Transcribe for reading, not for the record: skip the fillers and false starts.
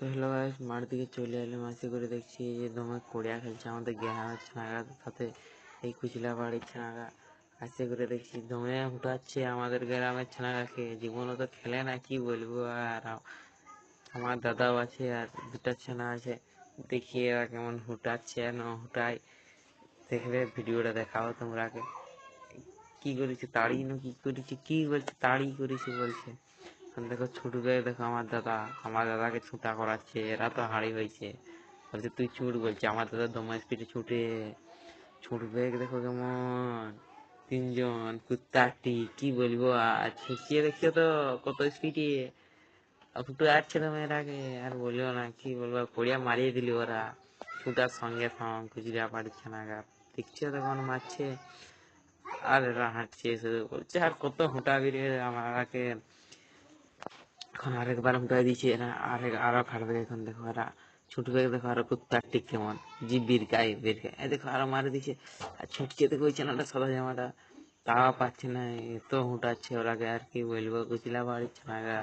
তো hello guys, মাঠ দিকে চলে এলাম। আশা করে দেখছি যে দমে কোড়িয়া খেলছে আমাদের গ্রামের ছানাগার সাথে এই কুচিলা বাড়ির ছানাগা। আশা করে দেখছি দমে হুটাচ্ছে আমাদের গ্রামের ছানাগাকে। জীবনও তো খেলে না, কি বলবো। আর আমার দাদাও আছে আর দুটা ছানা আছে, দেখি এরা কেমন হুটাচ্ছে না হুটায়। দেখবে ভিডিওটা দেখাও তোমরাকে। কি করেছে তাড়ি না কি করেছে, কি বলছে তাড়ি করেছে বলছে। দেখো ছুটবে, দেখো আমার দাদাকে ছুটা করাচ্ছে। এরা তো হাঁড়ি হয়েছে, বলছে তুই ছুট, বলছে আমার দাদা দমা স্পিডে ছুটে ছুটবে। দেখো কেমন তিনজন কুত্তাটি, কি বলবো। আর ছুটিয়ে দেখছো তো কত স্পিডে ছুটে যাচ্ছে দমের আগে। আর বলিও না, কি বলবো, পড়িয়া মারিয়ে দিলি ওরা ছুটার সঙ্গে সঙ্গ। খুচরা পারছে না গা, দেখছো তখন মারছে আর এরা হাঁটছে শুধু। বলছে আর কত হুঁটাবি রে আমাকে। এখন আরেকবার উঠাই দিচ্ছে এরা, আরো খাটবে। এখন দেখো এরা ছুটবে, দেখো আরো কুত্তার ঠিক কেমন জিব্বির গায়ে বের গায়ে। দেখো আরো মারে দিচ্ছে আর ছুটছে। দেখো ওই চেনাটা সাদা জামাটা, তাও পাচ্ছে না, এত হুঁটাচ্ছে ওরাকে। আর কি বলবো, কুচিলা বাড়ির ছানাগা।